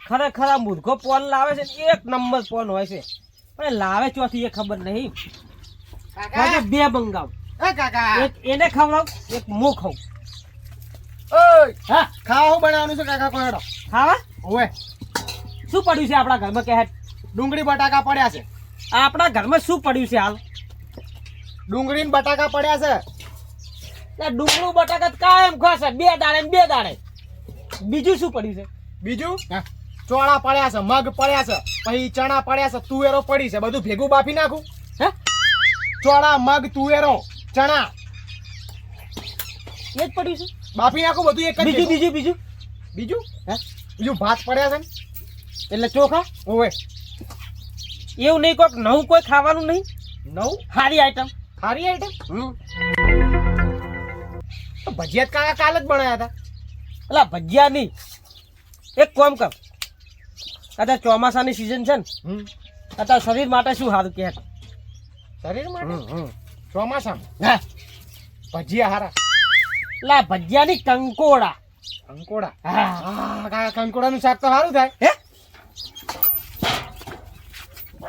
ખરેખર આ મૂર્ખો પોન લાવે છે ને એક નંબર પોન હોય છે પણ લાવે ચોથી એ ખબર નહીં. કાકા બે બંગાવ, એ કાકા એક એને ખવડાવ એક હું ખાઉં. ઓય હા ખાવા બનાવવાનું છે કાકા કોયડો ખાવા ઓય શું પડ્યું છે આપણા ઘરમાં? કે ડુંગળી બટાકા પડ્યા છે. આપણા ઘરમાં શું પડ્યું છે હાલ? ડુંગળી ને બટાકા પડ્યા છે. ડુંગળું બટાકા તો કાયમ ખાશે, બે દાડે ને બે દાડે. બીજું શું પડ્યું છે? બીજું ચોળા પડ્યા છે, મગ પડ્યા છે, પછી ચણા પડ્યા છે, તુવેરો પડી છે. બધું ભેગું બાફી નાખું. હે ચોળા મગ તુવેરો ચણા એ જ પડ્યું છે? બાફી નાખું બધું એક જ બીજું ભેગું. બીજું બીજું બીજું હે બીજું ભાત પડ્યા છે ને. એટલે ચોખા ઓવે એવું નહીં, કોઈક નવું કોઈ ખાવાનું નહીં? નવ સારી આઈટમ. સારી આઈટમ. ભજીયા કાકા કાલ જ બનાવ્યા હતા. એટલે ભજીયા નહીં, એક કામ કર, અત્યારે ચોમાસાની સિઝન છે ને, અત્યારે શરીર માટે શું સારું કે શરીર માટે ચોમાસામાં હા ભજીયા હારા. એટલે ભજીયાની કંકોડા. કંકોડા હા હા કાકા કંકોડાનું શાક તો સારું થાય. હે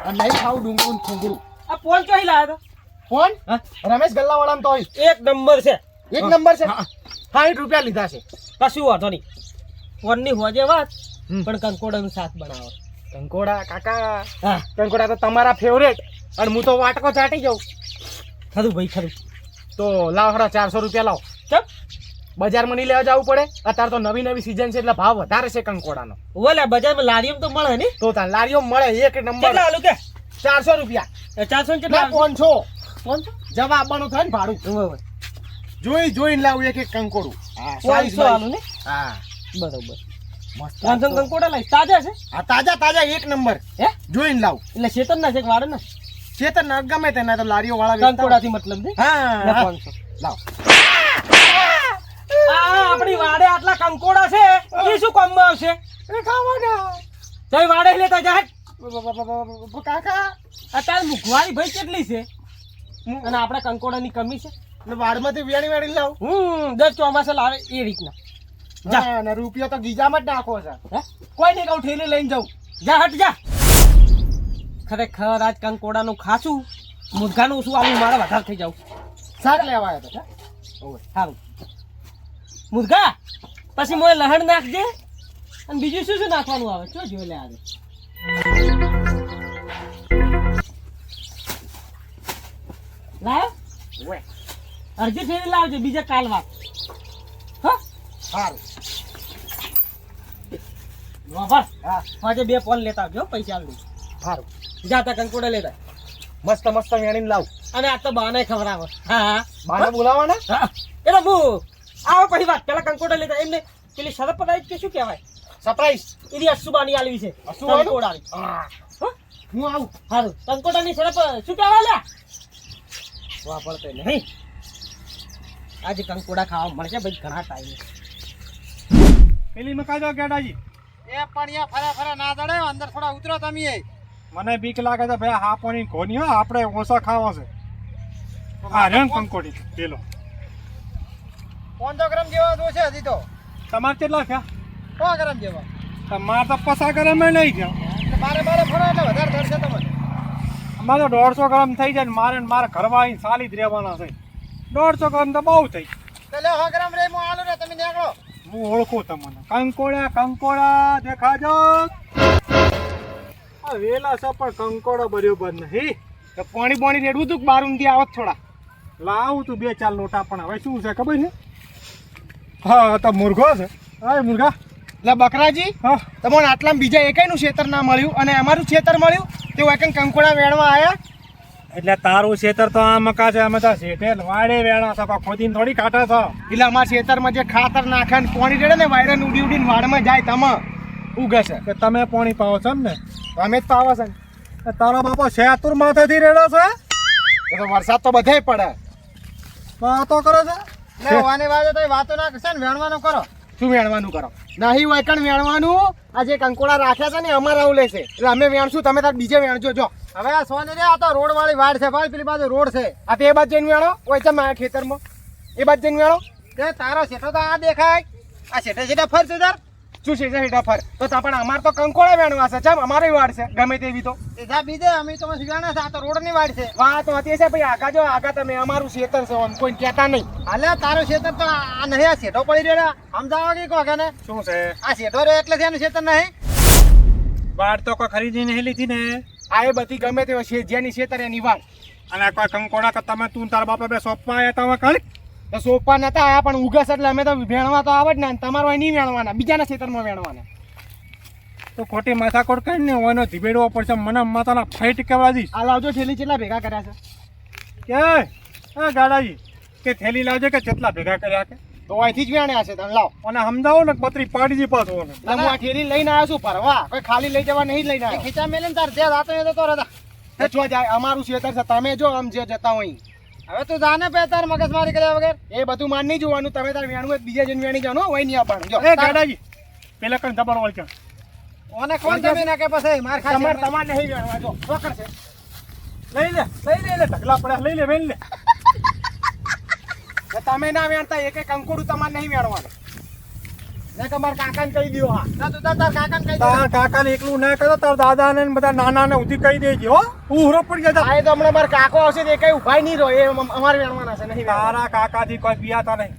અને નહીં ખાવું ડુંગળું ઠુંગળું. આ ફોન ચોહી લાવ્યો ફોન હા રમેશ ગલ્લાવાળામાં તો હોય. તો એક નંબર છે. એક નંબર છે. 60 રૂપિયા લીધા છે. કશું વાંધો નહીં, ફોનની હોજે વાત, પણ કંકોડાનું શાક બનાવો. કંકોડા કાકા હા કંકોડા તો તમારા ફેવરેટ. અને હું તો વાટકો ચાટી જાઉં. ખરું ભાઈ ખરું. તો લાવ હરા 400 રૂપિયા લાવ. ચપ બજારમાં નહીં લેવા જવું પડે. અત્યારે તો નવી નવી સિઝન છે એટલે ભાવ વધારે છે કંકોડાનો. ઓલે બજારમાં લારીઓ તો મળે ને. તો તાર લારીઓ મળે એક નંબર. કેટલા આલુ કે? 400 રૂપિયા. 400 ને ના કેટલા? 500. 500? જવા આવવાનું થાય ને ભાડું. બરોબર. જોઈને લાવું એક કંકોડું. હા 500 આલુ ને. હા બરોબર. મસ્ત. 500 કંકોડા લાવી તાજા છે? હા તાજા તાજા એક નંબર. હે જોઈને લાવ. એટલે શેતર ના છે કે વાડે ના? ચેતન ના ગમે તેના તો લારીઓ વાળા કંકોડાથી મતલબ ને. હા 500 લાવ. આપણી વાડે આટલા કંકોડા છે, એ શું કામમાં આવશે? એ ખાવાના. તઈ વાડે લેતા જા. કાકા અત્યારે મુખવારી ભાઈ કેટલી છે અને આપણે કંકોડાની કમી છે. વાડમાંથી વેણી લાવ. દર ચોમાસે લાવે એ રીતના. જા. જા ને રૂપિયો તો ગીજામાં જ નાખો છે. હે? કોઈ નહીં કહું ઠેલી લઈને જાઉં. જા હટ જા. ખરેખર આજ કંકોડાનું ખાસું, મુર્ગાનું શું આવું મારે વધારે થઈ જાવ. શાક લેવા આવ્યો હતો. ઓવે. સારું મુર્ગા, પછી મોય લહણ નાખજે. અને બીજું શું શું નાખવાનું આવે શું જોઈ લે આજે. લાવ ઓવે. અડધી ફેરી લાવજો, બીજા કાલ વાત. હા સારું. બસ હા આજે 2 પોન લેતા આવજો, પૈસા આવી સારું. જાતા કંકોડા લેતા. મસ્ત મસ્ત વેણીને લાવ. અને આ તો બાને ખવડાવો. હા બાને બોલાવાના. હા એટલે હું આવો પછી વાત. પેલા કંકોડા લેતા એમને પેલી શરત પડાવી કે શું કહેવાય, સરપ્રાઈઝ. એની અસુબાની આલવી છે. અસુબાની? કંકોડાની. હા હા? હું આવું. સારું કંકોડાની શરત શું કહેવાય લ્યા? વાપરતો નહીં. આજે કંકોડા ખાવા મળશે ભાઈ ઘણા ટાઈમે. પેલી મકાજો ગેડાજી એ પણ ફરા ના દડે અંદર થોડા ઉતરો તમે. મને બીક લાગે છે ભાઈ, હા પાણી કોની હો, આપણે ઓછા ખાવા છે. આ રંગ કંકોડી પેલો 500 ગ્રામ જેવા દોશે હજી તો. તમારે કેટલા થયા? 100 ગ્રામ જેવા. તમારે તો 50 ગ્રામ નહીં થયા. બારે ફરો એટલે વધારે થશે તમને. અમારે તો 150 ગ્રામ થઈ જાય ને મારે ઘરમાં આવીને સાલી જ રહેવાના છે. 150 ગ્રામ તો બહુ થઈ. તો લે 100 ગ્રામ રે હું આલુ ને તમે નીકળો. હું ઓળખું તમને. કંકોડા દેખાજો. આ વેલા છે પણ કંકોડો બરોબર નહીં. તો પાણી રેડવું તું બાર ઊંધી આવત થોડા. લાવું તું 2-4 લોટા, પણ હવે શું છે ખબર છે? હા તો મુર્ગો છે. હા મુર્ગા. એટલે બકરાજી હા તમને આટલામાં બીજા એકેયનું ખેતર ના મળ્યું અને અમારું ખેતર મળ્યું તે એકન કંકોડા વેણવા આયા. એટલે તારું ખેતર તો આ મકા છે, અમે તો શેઠે વાડે વેણા છે, ખોદીને થોડી કાઢે છે. એટલે અમારા ખેતરમાં જે ખાતર નાખે ને પાણી રેડે ને વાયરન ઉડીને વાડમાં જાય તમે ઉગે છે. કે તમે પાણી પાવો છો ને? અમે જ પાવા છે ને. એ તારો બાપો શેતુર માથેથી રેડો છે. એ તો વરસાદ તો બધે પડે. વાતો કરે છે. લે વાની વાજો તો વાતો ના કરશે ને વેણવાનું કરો. શું વેણવાનું કરો? નહીં હોય કણ વેણવાનું. આ જે કંકોડા રાખ્યા છે ને અમારા આવું લેશે એટલે અમે વેણશું, તમે તાર બીજે વેણજો. જો હવે આ સોને રે આ તો રોડ વાળી વાડ છે ભાઈ, પેલી બાજુ રોડ છે. આ તે બાજુ જઈને વેણો હોય છે મારા ખેતરમાં. એ બાજુ જઈને વેણો. તે તારો શેઠો તો આ દેખાય. આ શેઠે ફરશે તાર શું છે હેઠા ફર તો પણ અમાર તો કંકોડા વેણવા છે ચમ અમારી વાડ છે ગમે તેવી તો એ જા બીજે અમે તો વેણા છે આ તો રોડ ની વાડ છે વાહ તો હતી છે ભાઈ આગા જો આગા તમે અમારું ખેતર છે આમ કોઈ કહેતા નહીં હાલે તારો ખેતર તો આ નહીં આ શેઠો પડી રહ્યો સમજાવો કે કહો કે ને શું છે આ શેઠો રે એટલે એનું ખેતર નહીં વાડ તો કોઈ ખરીદી નહીં લીધી ને આ એ બધી ગમે તે છે જેની ખેતર એની વાડ અને કોઈ કંકોડા કે તમે તું તારા બાપા બે શોપમાં આવ્યા તમે કાલે તો સોપા નતા આયા પણ ઉગસ એટલે અમે તો વેણવા તો આવડ ને તમારો અહીં નહીં વેણવાના બીજાના ખેતરમાં વેણવાના તો ખોટી માથાકોટ કરીને ઓનો ધીબેડવો પડશે મને માતાના ફાઈટ કેવડા દઈશ આ લાવજો થેલી કેટલા ભેગા કર્યા છે કે ગાડાજી કે થેલી લાવજે કે કેટલા ભેગા કર્યા કે તો અહીંથી જ વેણ્યા છે તમે લાવ અને સમજાવો ને પતરી પાડી દી પાછો હું આ થેલી લઈને આવ્યો છું ફરવા કોઈ ખાલી લઈ જવા નહીં લઈને આવ્યો ખીચા મેલે તાર જે રાતો એ તો રહેતા એ જો જાય અમારું ખેતર છે તમે જો આમ જે જતા હોય હવે તું જાને પે તાર મગજમારી કર્યા વગર એ બધું માન નહીં જોવાનું તમે તાર વેણવું હોય તો બીજા જણ વેણી જાઓ હોય નહીં આપવાનું જો એ ગાડાજી પેલા કઈ દબાણ વાળ ક્યાં ઓને કોણ જમી નાખે પછી માર ખાશે તમારે નહીં વેણવા જો પકડ છે લઈ લે ઢગલા પડ્યા લઈ લે વેણ લે તમે ના વેણતા એક કંકોડું તમારે નહીં વેણવાનું ને તમારા કાકાને કહી દો હા ના તું તાર કાકાને કહી દે તાર કાકાને એકલું ના કરો તાર દાદા ને બધા નાના ને ઉધી કહી દેજે હો ઉહરો પડી જતા આ તો હમણાં મારા કાકો આવશે તો એ કઈ ઉભાઈ નહીં રહો એ અમારે વેણવાના છે નહીં તારા કાકાથી કોઈ બિયાતા નહીં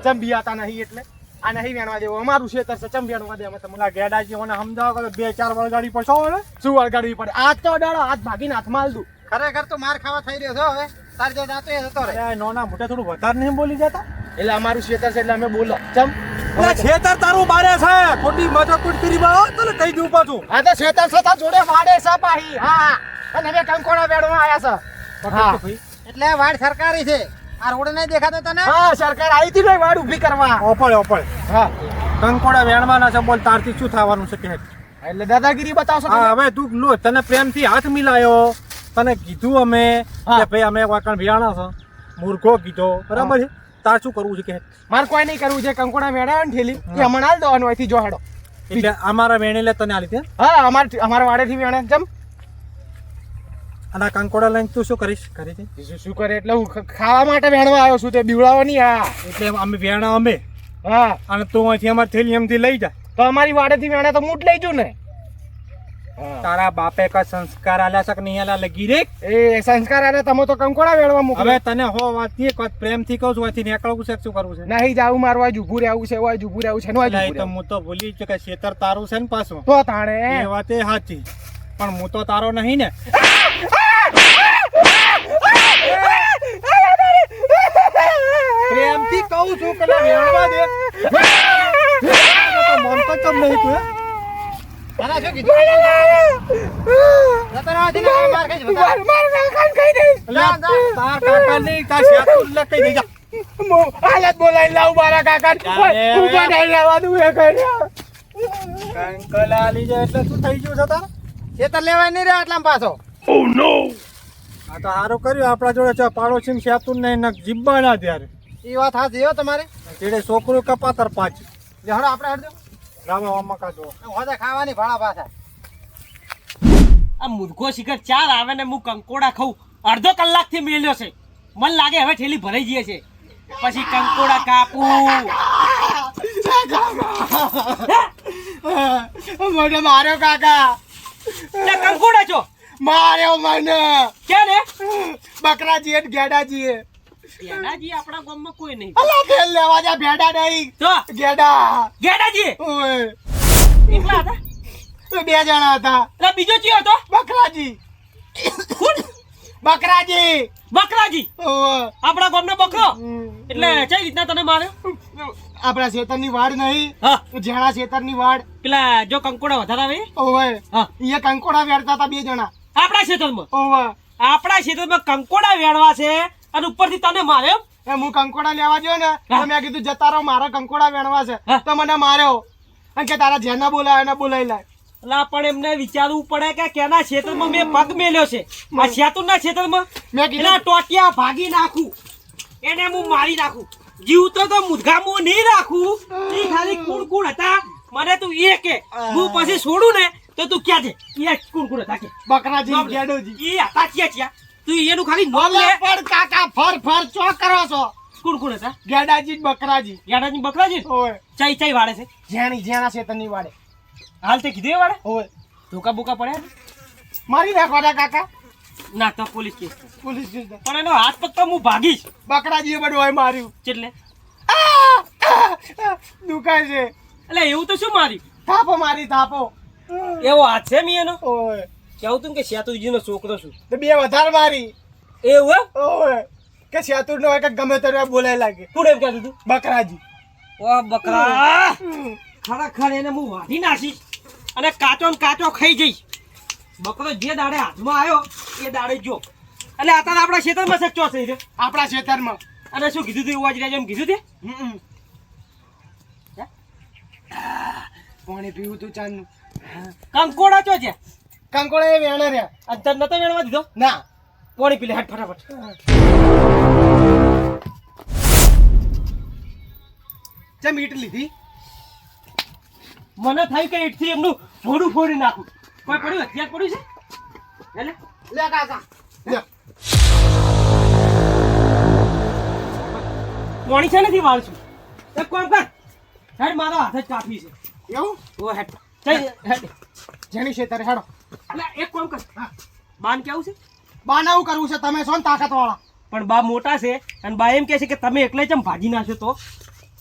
ચમ બિયાતા નહીં એટલે આ નહીં વેણવા દેવો અમારું ખેતર છે ચમ વેણવા દે અમે તમને ગેડાજી મને સમજાવો કે 2-4 વળગાડી પડશો ને શું વળગાડવી પડે આજ તો અડાડો હાથ ભાગીને હાથમાં આલ દઉં ખરેખર તો માર ખાવા થઈ રહ્યો છો હવે તાર જે જાતો એ જતો રહે અરે નોના મોટા થોડું વધારે નહીં બોલી જતા એટલે અમારું ખેતર છે એટલે અમે બોલો ચમ છેતર તારું બારે છે ખોટી માથાકૂટ કરી બાળો તને કહી દઉં પાછું હા તો ખેતર છે તાર જોડે વાડે છે પાહી હા અને હવે કંકોડા વેણવા આયા છે હા એટલે આ વાડ સરકારી છે આ રોડ નહીં દેખાતો તને હા સરકાર આવી હતી ભાઈ વાડ ઊભી કરવા ઓપળે હા કંકોડા વેણવાના છે બોલ તારથી શું થવાનું છે કે એટલે દાદાગીરી બતાવશો હા હવે તું લો તને પ્રેમથી હાથ મિલાયો તને કીધું અમે કે ભાઈ અમે વાકણ વિયાણા છે મૂર્ખો કીધો બરાબર છે તાર શું કરવું છે કે મારે કોઈ નહીં કરવું છે કંકોડા વેણાવે ને ઠેલી એ હમણાં હાલ દવાનું અહીંથી જો હેડો એટલે અમારા વેણેલે તને આલી ત્યાં હા અમારા વાડેથી વેણે જમ અને આ કંકોડા લઈને તું શું કરીશ કરી છે શું કરે એટલે હું ખાવા માટે વેણવા આવ્યો છું તે બીવડાવો નહીં હા એટલે અમે વેણા અમે હા અને તું અહીંથી અમારી થેલી એમથી લઈ જા તો અમારી વાડેથી વેણે તો મૂટ લઈ જઉં ને તારા બાપે કઈ સંસ્કાર આલ્યા છે કે નહીં આલ્યા લગી રે એ સંસ્કાર આને તમે તો કંકોડા વેણવા મોકલો હવે તને હો વાત ની વાત પ્રેમથી કહું છું અહીંથી નીકળવું છે કે શું કરવું છે નહીં જાવું મારવા જુભું રહેવું છે હોય જુભું રહેવું છે ને એટલે એ તો હું તો ભૂલી જ કે ખેતર તારું છે ને પાછું તો તાણે એ વાત એ સાચી પણ હું તો તારો નહીં ને પ્રેમથી કહું છું કે વેણવા દે તો મન તો કેમ નહીં તું તારા શું કીધું જતો રહેવાથી ને કાંઈ માર ખાઈશ બધા. તાર કાકા નહીં તાર શેતુર લે કઈ દઈ જા હાલત બોલાઈ લાવું મારા કાકા ઉભા નહીં રહેવાનું એ કર્યા કંકલા લઈ જાય એટલે શું થઈ ગયું છે તાર ખેતર લેવાય નહીં રહ્યા એટલામાં પાછો આ તો સારું કર્યું આપણા જોડે છે પાડોશી શેતુર ને જીબ્બા ના ત્યારે એ વાત હાચી હો તમારી જેડે છોકરું કપાતર પાંચ હડો આપણે હડજો રામા વામા કાઢો હોદે ખાવાની ભાડા પાછા આ મુર્ગો શિખર 4 આવે ને હું કંકોડા ખાઉં અડધો કલાકથી મેલ્યો છે મને લાગે હવે થેલી ભરાઈ ગઈ છે પછી કંકોડા કાપું મને માર્યો કાકા તે કંકોડા છો માર્યો મને ક્યાં ને બકરાજી અને ગેડાજી એનાજી આપણા ગામમાં કોઈ નહીં અલા તેલ લેવા જા ભેડા નહીં તો ગેડા ગેડાજી ઓય એકલા હતા બે જણા હતા એટલે બીજો ચિયો હતો બકરાજી કોણ બકરાજી બકરાજી ઓય આપણા ગામનો બકરો એટલે કઈ રીતના તને માર્યો આપણા ખેતરની વાડ નહીં હા જેણા ખેતરની વાડ પેલા જો કંકોડા વધારે આવે ઓય હા એ કંકોડા વેરતા હતા બે જણા આપણા ક્ષેત્રમાં ઓય આપણા ક્ષેત્રમાં કંકોડા વેણવા છે અને ઉપરથી તને માર્યો એ હું કંકોડા લેવા ગયો ને તો મેં કીધું જતા રહો મારા કંકોડા વેણવા છે હા. તો મને માર્યો અને કે તારા જેના બોલાય એને બોલાઈ લાય એટલે પણ એમને વિચારવું પડે કે કેના ક્ષેત્રમાં મેં પગ મેલ્યો છે આ શેતુરના ક્ષેત્રમાં મેં એના કીધું ટોટિયા ભાગી નાખું એને હું મારી નાખું જીવતો તો મુદગામું નહીં રાખું એ ખાલી કુણ કુણ હતા મને તું એ કે હું પછી છોડું ને તો તું ક્યાં છે એ કુણ કુણ હતા કે બકરાજી ગેડોજી એ હતા ક્યાં તું એનું ખાલી નોમ લે પણ કાકા ફર ફર ચો કરો છો કોણ કોણ હતા? ગેડાજી ને બકરાજી. ગેડાજી બકરાજી ઓય ચાઈ ચાઈ વાળે છે જેણા શેતરની વાડે. હાલ તે કીધું એ વાળે ઓય ધોકા બોકા પડ્યા મારી નાખવાના કાકા. ના તો પોલીસ કેસ થશે. Police station. પણ એનો હાથ પગ તો હું ભાગીશ બકરાજીએ બધું હોય માર્યું. એટલે દુખાય છે. એટલે એવું તો શું મારી થાપો મારી થાપો. એવો હાથ છે મી એનો ઓય કેવું તું કે સેતુજીનો છોકરો છું તો બે વધારે મારી. એવું એમ? ઓય કે શેતુર નો હોય કે ગમે ત્યારે બોલાય લાગે. કોણ એમ કહેતું તું? બકરાજી. ઓ બકરા ખરેખર એને હું વાઢી નાખીશ અને કાચો ને કાચો ખાઈ જઈશ. બકરો જે દાડે હાથમાં આવ્યો એ દાડે જો એટલે અત્યારે આપણા ખેતરમાં સચ્ચો થઈ છે આપણા ખેતરમાં. અને શું કીધું તું એવું જ રહેજો એમ કીધું તે પાણી પીવું તું ચાંદનું. કંકોડા ચો છે કંકોડા એ વેણા રહ્યા. અંતર નતો વેણવા દીધો ના પાણી પી લે હટ ફટાફટ ચમ ઈટ લીધી. મને થાય કે ઈટથી એમનું મોઢું ફોડી નાખું. કોઈ પડ્યું હથિયાર પડ્યું છે એટલે લે કાકા લે. પાણી છે નથી વાળશું એક કામ કર હેડ મારો હાથ જ કાપી છે એવું ઓ હેડ ચાલ હેડ જેની ખેતરે હેડો. એટલે એક કામ કર બાન કેવું છે બાનાવું કરવું છે તમે છો ને તાકાત વાળા. પણ બા મોટા છે અને બા એમ કહે છે કે તમે એકલા ચમ ભાજી નાખો તો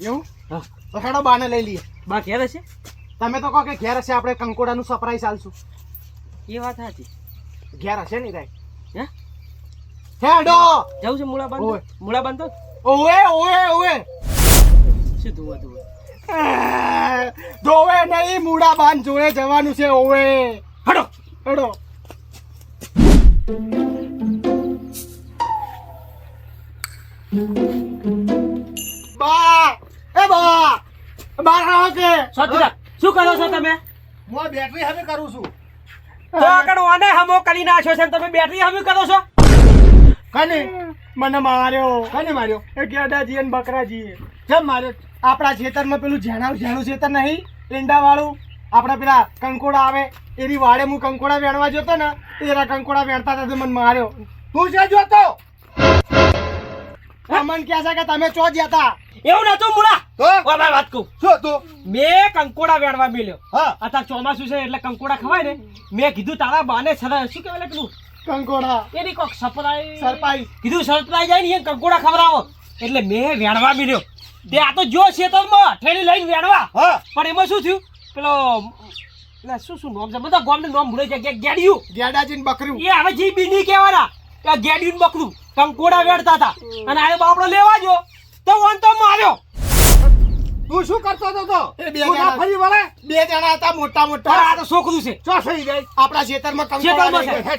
એવું હા તો હેડો બાને લઈ લઈએ. બા ઘેર હશે તમે તો કહો કે ઘેર હશે આપણે કંકોડાનું સરપ્રાઈઝ આલશું. એ વાત સાચી ઘેર હશે નહીં થાય. હે હેડો. જવું છે મૂળા ઓય. બાંધો મૂળા બાંધો ઓવે ઓવે ઓવે. શું ધોવા ધોવા ધોવે નહીં મૂડા બાન જોડે જવાનું છે. ઓવે હડો હેડો. બા એ બા બાર આવો કે સતુરા શું કરો છો તમે હું બેટરી હવે કરું છું. તો આગળ ઓને હમો કરી નાખ્યો છે ને તમે બેટરી હમી કરો છો કને મને માર્યો. કને માર્યો? એ ગેડાજી અને બકરાજી. કેમ માર્યો? આપણા ખેતરમાં પેલું ઝેણું ખેતર નહીં ઈંડા વાળું આપણા પેલા કંકોડા આવે એની વાડે હું કંકોડા વેણવા જતો ને એરા કંકોડા વેણતા હતા તો મને માર્યો. તું છે જોતો મન કહે છે કે તમે ચો જતા એવું નતું મૂળા તો ઓ ભાઈ વાત કહું શું તું મેં કંકોડા વેણવા મેલ્યો હા અત્યારે ચોમાસું છે એટલે કંકોડા ખવાય ને મેં કીધું તારા બાને શું કહેવાય પેલું કંકોડા એની કોક સરપ્રાઈઝ સરપાઈ કીધું સરપ્રાઈઝ જાય ને એ કંકોડા ખવડાવો એટલે મેં વેણવા મેલ્યો તે આ તો જો ખેતરમાં ઠેલી લઈને વેણવા હા પણ એમાં શું થયું પેલો એટલે શું નામ છે બધા ગામનું નામ ભૂલે છે ગેડિયું ગેડાજી ને બકરું એ હવે જી બીની કહેવાના કે ગેડિયું ને બકરું કંકોડા વેણતા હતા અને આ બાપડો લેવા જો તો વન તો માર્યો તું શું કરતો હતો તો એ બે તું ના જણા ફરી વળે? બે જણા હતા મોટા પણ મોટા આ તો છોકરું છે ચો થઈ જાય આપણા ખેતરમાં કંકોડા ખેતરમાં લઈ છે. ગયા.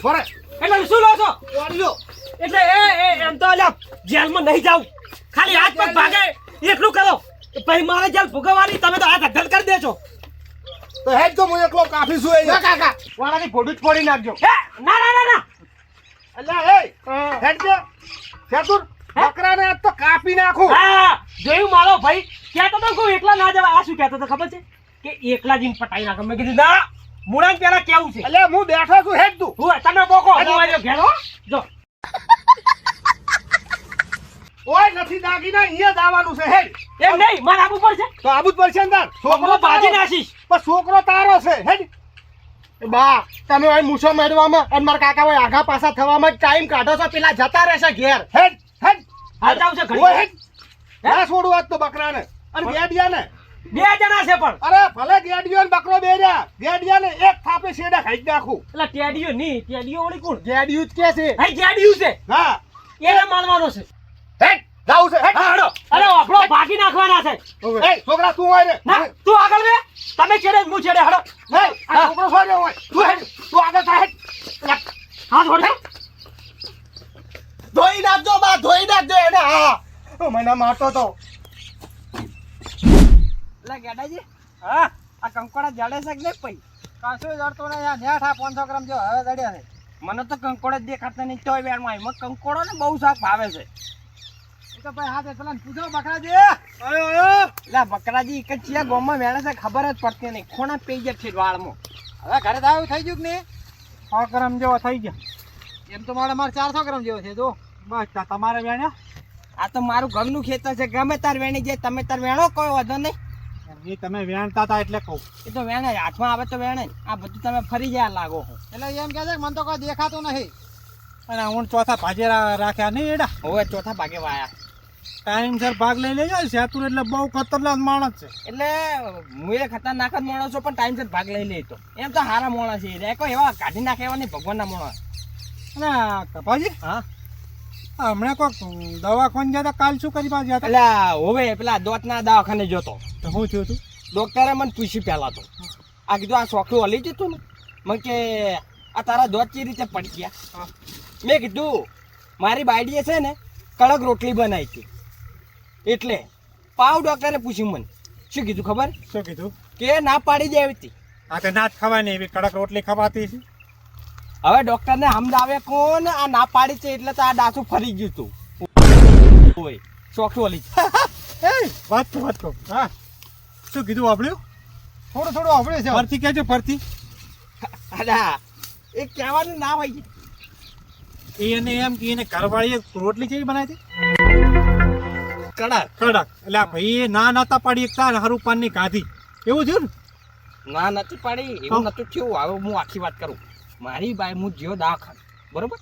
વળે. એટલે શું લો છો વાળ્યો. એટલે એમ તો અલ્યા જેલમાં નહીં જાવ ખાલી હાથ પગ ભાગે એટલું કરો પછી મારે જેલ ભોગવવાની તમે તો હાથ અડ્ડલ કરી દેજો તો હેડ તો હું એકલો કાફી છું લે અહીંયા. કાકા વાળાની ફોટું જ ફોડી નાખજો. હે ના ના ના ના અલ્યા એ હેડ કે શેતુર બકરાને આજ તો કાપી નાખું. હા જોયું મારો ભાઈ કહેતો તો કોઈ એકલા ના જવા આ શું કહેતો તો ખબર છે કે એકલા જીન પટાઈ નાખો મેં કીધું ના મુળાન પેલા કેવું છે અલ્યા હું બેઠો છું હેડ તું. હું તમે બોકો હું આવ્યો ઘેર હો જો ઓય નથી દાગીના અહીંયા જ આવવાનું છે હેડ. એમ નહીં મારે આબુ પડશે તો આબુ જ પડશે ને તાર. છોકરો બાજી તારો. નાખીશ પણ છોકરો તારો છે હેડ. એ બા તમે અહીં મૂછો મેળવામાં અને મારા કાકા હોય આઘા પાછા થવામાં ટાઈમ કાઢો છો પેલા જતા રહેશે ઘેર. હેડ હેડ. હાલ જાવ છે ઓય ઘડી હેડ. ના છોડું આજ તો બકરાને અને ગેડિયાને. બે જણા છે પણ અરે ભલે ગેડિયો ને બકરો બે રહ્યા ગેડિયાને એક થાપે શેડા ખાઈ જ નાખું. એટલે ટેડીઓ નહીં ટેડીઓ વળી કોણ ગેડિયું જ કે છે. ભાઈ જેડિયું છે હા એને માનવાનો છે હેડ જાવું છે હેડ. હા હડો અરે આપણો ભાગી નાખવાના છે હવે. એ છોકરા તું હોય ને ના તું આગળ વે તમે છેડે હું છેડે હડો એ આ છોકરો છોડ્યો હોય તું હેડ તું આગળ થા હેડ. હાથ છોડે ધોઈ નાખજો બા ધોઈ નાખજો એને. હા ઓ મને મારતો તો. લા ગેડાજી હા આ કંકોડા જડે છે કે નહીં પઈ કાસો જડતો ને યાર નેઠા 500 ગ્રામ જો હવે જડ્યા છે. મને તો કંકોડા જ દેખાતા નહીં તોય વેણમાં એમાં કંકોડો ને બહુ શાક ભાવે છે એ તો ભાઈ હાથે પેલા પૂછો બકરાજી. આયો આયો. લા બકરાજી એક જ ચિયા ગોમમાં વેણે છે ખબર જ પડતી નહીં ખોણા પેઈ જાય છે વાળમાં હવે ઘરે દાવ થઈ ગયું કે નહીં? 100 ગ્રામ જેવા થઈ ગયા. એમ તો મારે 400 ગ્રામ જેવો છે જો. બસ તમારે વેણ્યા આ તો મારું ઘરનું ખેતર છે, ગમે તાર વેણી જાય, તમે તાર વેણો, કોઈ વાંધો નહીં. એ તમે વેણતા હતા એટલે કહું. એ તો વેણે જ, હાથમાં આવે તો વેણે જ. આ બધું તમે ફરી ગયા લાગો છો. એટલે એમ કહે છે કે મને તો કોઈ દેખાતું નહીં. અને હું ચોથા ભાજે રાખ્યા નહીં એડા. હવે ચોથા ભાગે વાયા. ટાઈમસર ભાગ લઈ લેજો. સેતુર એટલે બહુ ખતરનાક માણસ છે. એટલે હું એ ખતરનાક જ માણસ છું, પણ ટાઈમસર ભાગ લઈ લે તો. એમ તો સારા માણસ છે, રેકો એવા કાઢી નાખે એવા નહીં, ભગવાનના માણસ. અને કપાજી હા, હમણાં કોઈક દવાખાને ગયા હતા, કાલ શું કરી પાછા ગયા એટલે હવે પેલા દોતના દવાખાને જોતો. હતા? તો શું થયું હતું? ડોક્ટરે મને પૂછ્યું પહેલા તો, આ કીધું આ સોખું હલી જતું ને, મને કે આ તારા દોત કઈ રીતે પડી ગયા. મેં કીધું મારી બાયડીએ છે ને કડક રોટલી બનાવી હતી, એટલે પાવ ડોક્ટરે પૂછ્યું મને, શું કીધું ખબર? શું કીધું? કે ના પાડી દે હતી. આ તો ના જ ખવાય ને, એવી કડક રોટલી ખવાતી છે. હવે ડોક્ટરને સમજાવે કોણ આ ના પાડી છે, એટલે તો આ ડાસું ફરી ગયું તું. ઓય સોખું હલી. વાત કહો. હા, શું કીધું વાપર્યું? થોડું થોડું આવડે છે. ફરતી કહેજો, ફરતી. અલા એ કહેવાનું ના હોય. એને એમ કે એને ઘરવાળીએ રોટલી કેવી બનાવી હતી? કડક. કડક. એટલે આ ભાઈ ના નતા પાડી એકતા હરું પાનની કાઢી, એવું થયું ને? ના નથી પાડી, એવું નતું થયું. હવે હું આખી વાત કરું. મારી બાઈ હું જ્યો દવાખાને, બરોબર,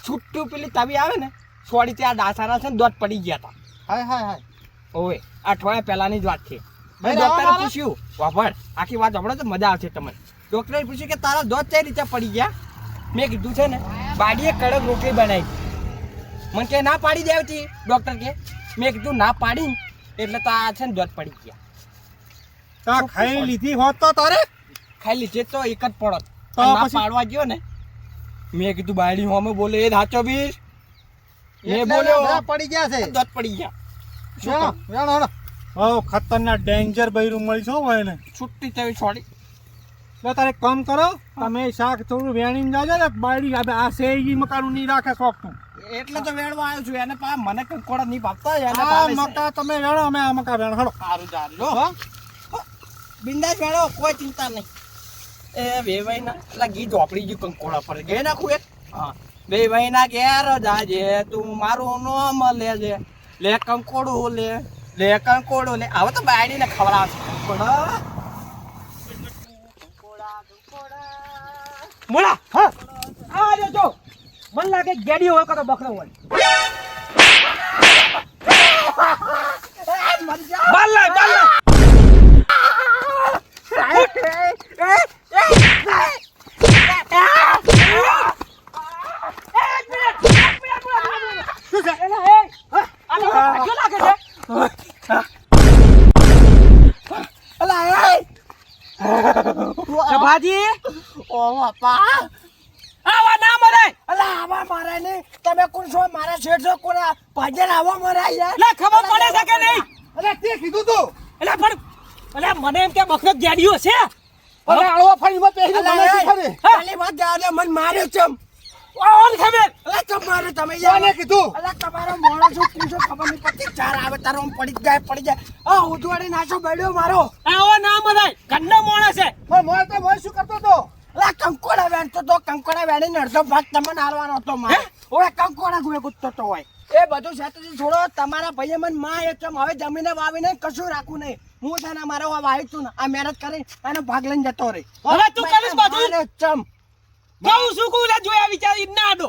છૂટું પેલી તવી આવે ને છોડી ત્યાં ડાસાના છે ને દોત પડી ગયા હતા. હાય હાય હાય. ઓય અઠવાડિયા પહેલાની જ વાત છે. ભાઈ, ડોક્ટરે રાવા પૂછ્યું, વાપર આખી વાત સાંભળો તો મજા આવશે તમને. ડોક્ટરે પૂછ્યું કે તારા દોત કઈ રીતે પડી ગયા. મેં કીધું છે ને બાડીએ કડક રોટલી બનાવી. મને કે ના પાડી દેવતી ડોક્ટર કે. મેં કીધું ના પાડી એટલે તો આ છે ને દોત પડી ગયા. તા ખાઈ લીધી હોત તો તારે ખાઈ લીધે તો એક જ પડત. તો ના પછી? પાડવા ગયો ને, મેં કીધું બાયડી હોમે બોલે એ સાચો બીર. મેં એટલે બોલ્યો બધા પડી ગયા છે. દોત પડી ગયા. વેણો, વેણો, વેણો. બહુ ખતરનાક ડેન્જર બૈરું મળી છો હોય ને. છૂટી તવી છોડી. એટલે તારે કામ કરો, તમે શાક થોડું વેણીને જાજો ને બાયડી આ શેરજી મકાનું નહીં રાખે શોખનું. એટલે તો વેણવા આવ્યો છું. એને પા મને કંકોડા નહીં ભાવતા. એને આ ભાવે છે. મકા તમે વેણો, અમે આ મકા વેણો. હળો. સારું ચાલો. બિંદાસ વેણો, કોઈ ચિંતા નહીં. એ વેવાઈના એટલે ગીત વાપરી ગયું કંકોડા પર ગે નાખું એક. હા, વેવાઈના ઘેર જાજે તું મારું નામ લેજે, લે કંકોડું લે કંકોડું લે. હવે તો બાયડીને ખવડાવશે કંકોડા. મોળા હા આ જો મને લાગે ગેડી હોય કે બકરો હોય. બાલા બાલા ભાજી ઓ બાપા આવા ના મરાય. અલા આવા મારા નહીં. તમે કોણ છો? મારા શેઠ છો કોણ? ભાજન આવા મરાય યાર. લે ખબર પડે છે કે નહીં? અરે તે કીધું તું. અલા પણ અલા મને એમ કે બકરો ગેડીઓ છે. અરે આળવા ફરીમાં પહેરી મને શું ખરે? ખાલી વાત જાડે મને માર્યો ચમ. ઓન ખબર. અલા ચમ માર્યો તમે યાર. કોને કીધું? અલા તમારો મોણો શું પૂછો ખબર નહીં પડતી. ચાર આવે તારો આમ પડી જાય. આ ઉજવાડી નાચો બડ્યો મારો. આવો ના મરાય. ગંડો મોણો છે. પણ મોય તો મોય શું કરતો તો? અલા કંકોડા વેણતો તો કંકોડા વેણીને અડધો ભાગ તમને હાલવાનો હતો માં. ઓય કંકોડા ગુએ ગુતતો તો હોય. એ બધું સાચું છોડો. તમારા ભાઈએ મને માં એ ચમ હવે જમીને વાવીને કશું રાખું નહીં. હું છે ને મારો વાવી છું ને આ મહેનત કરી અને ભાગ લઈને જતો રહી. હવે તું કરીશ બધું ચમ. કહું શું કહું લે જોયા વિચારી ના આડો.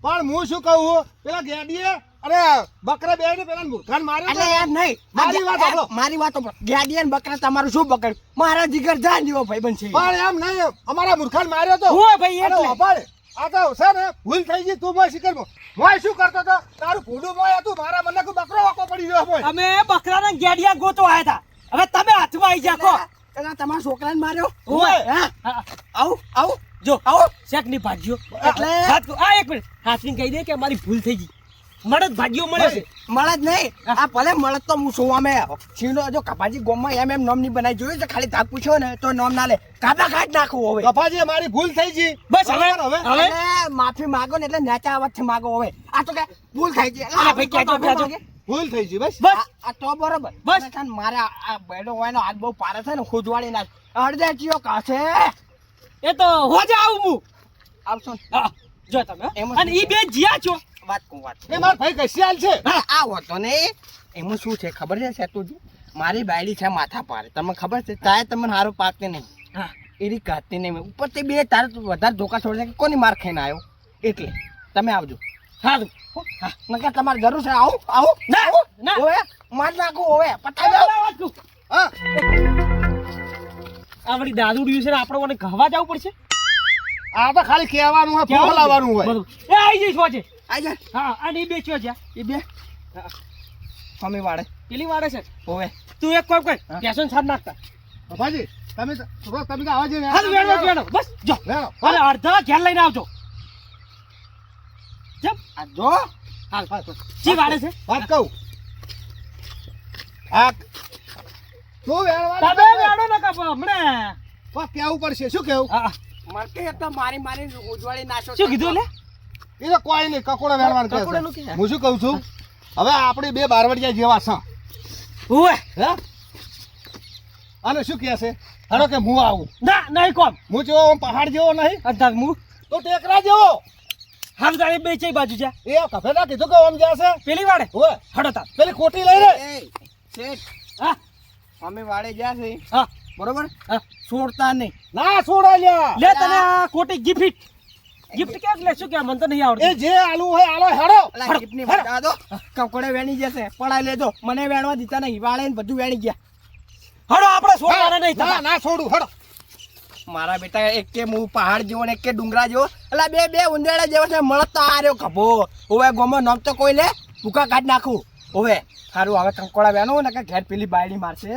પણ હું શું કહું, પેલા ગેડીએ અરે બકરા બેને પેલા મૂર્ખાને માર્યો એટલે તો. યાર નહીં. મારી વાત સાંભળો. મારી વાત સાંભળો. ગાડી અને બકરા તમારું શું બકડ? મારા જીગર જાન જેવો ભાઈબંધ છે. પણ એમ નહીં, અમારા મૂર્ખાને માર્યો તો. હું ભાઈ અરે એટલે વાપર, આ તો છે ને ભૂલ થઈ ગઈ. તું મોય શીખર મોય શું કરતો તો? તારું ભૂડું મોય હતું, મારા મને કોઈ બકરો વાકો પડી ગયો મોય. અમે બકરાના ગેડિયા ગોતો આયા હતા. હવે તમે હાથમાં આવી જાકો. એના તમારા છોકરાને માર્યો. ઓય. હા આવું જો આવો શેક ની ભાજીઓ. એટલે આ એક મિનિટ હાથની કહી દે કે મારી ભૂલ થઈ ગઈ. મળદ ભાજીઓ મળે છે. મળદ નહીં. આ ભલે મળદ તો હું શું અમે છીનો જો કપાજી ગોમમાં એમ નામ ની બનાવી જોયું છે. ખાલી ધાક પૂછ્યો ને તો નામ ના લે. કાપા કાઢ નાખવું હવે. કપાજી મારી ભૂલ થઈ ગઈ. બસ હવે હવે માફી માંગો ને એટલે નેચા અવાજથી માંગો હવે. આ તો કે ભૂલ થઈ ગઈ. અલા ભાઈ કહેજો. ભૂલ થઈ ગઈ. બસ બસ આ તો બરોબર. બસ મારે આ બેડો હોય નો હાથ બહુ પારે છે ને ખુદવાડી નાખ. અડધે ચિયો કાશે એ તો હોજે આવું હું આવશો જો તમે અને ઈ બે જીયા છો વાત કહું વાત એ માર ભાઈ કશી હાલ છે આ હોતો ને એમાં શું છે ખબર છે સેતુજી મારી બાયડી છે માથા પારે તમને ખબર છે તારે તમને સારું પાકતે નહીં હા એની કાઢતી નહીં ઉપરથી બે તારે તો વધારે ધોકા છોડે કે કોની માર ખાઈને આવ્યો એટલે તમે આવજો સારું હા નકર તમારે જરૂર છે આવું આવું ના, આવું? ના. ઓવે માર નાખું ઓવે પટાઈ દો વાત કહું. હા આ વળી દાદુ ઉડ્યું છે ને આપણે ઓને કહેવા જવું પડશે આ તો ખાલી કહેવાનું હોય બોલાવાનું હોય બરોબર. એ આવી જઈશ વાંચે આઈ જા હા અને એ બેચ્યો છે એ બે સ્વામી વાળે પેલી વાળે છે ઓવે તું એક કોમ કર હા. પેશન સાથ નાખતા બાપાજી તમે તો આવા છે હાલ વેણો બસ જો વેણો. હાલ અડધા ઘેર લઈને આવજો જપ આ જો હાલ જી વાળે છે વાત કહું આ તું તમે વેણો ન કાપો હમણે કેવું પડશે શું કેવું હા મરકે તો મારી મારી ઉજવાળી નાશો શું કીધું લે એ તો કોઈ નહીં કકોડા વેણવાનું કહે કકોડાનું છે કે? હું શું કહું છું હવે આપણે બે બારવડિયા જેવા છે ઓય હે અને શું કહે છે હેડો કે હું આવું ના નહીં કોમ હું જેવો આમ પહાડ જેવો નહીં અડધા હું તો ટેકરા જેવો હાલ તારી બે ચઈ બાજુ છે એ કફે ના કીધું કે આમ જશે પેલી વાળે ઓય હડો તાર પેલી ખોટી લઈ રે એ શેઠ હા અમે વાળે ગયા છે હા બરોબર હા. છોડતા નહીં ના છોડા લ્યા લે તને આ ખોટી ગિફ્ટ ગિફ્ટ ક્યાં લે શું કે મને તો નહીં એ આવડતું જે આલુ હોય આલો હેડો અલા જીપની વાત આ દો કકોડે વેણી જશે પડાઈ લેજો મને વેણવા દીધા નહીં વાળે ને બધું વેણી ગયા હડો આપણે છોડવાના નહીં ના થતા ના છોડું હેડો મારા બેટા એક કે હું પહાડ જેવો ને એક કે ડુંગરા જેવો એટલે બે ઉંદેડા જેવો છે મળત તો આ રહ્યો ખભો હવે ગોમો નામ તો કોઈ લે ભૂકા કાઢ નાખું હવે સારું હવે કંકોડા વેણો ને કે ઘેર પેલી બાયડી મારશે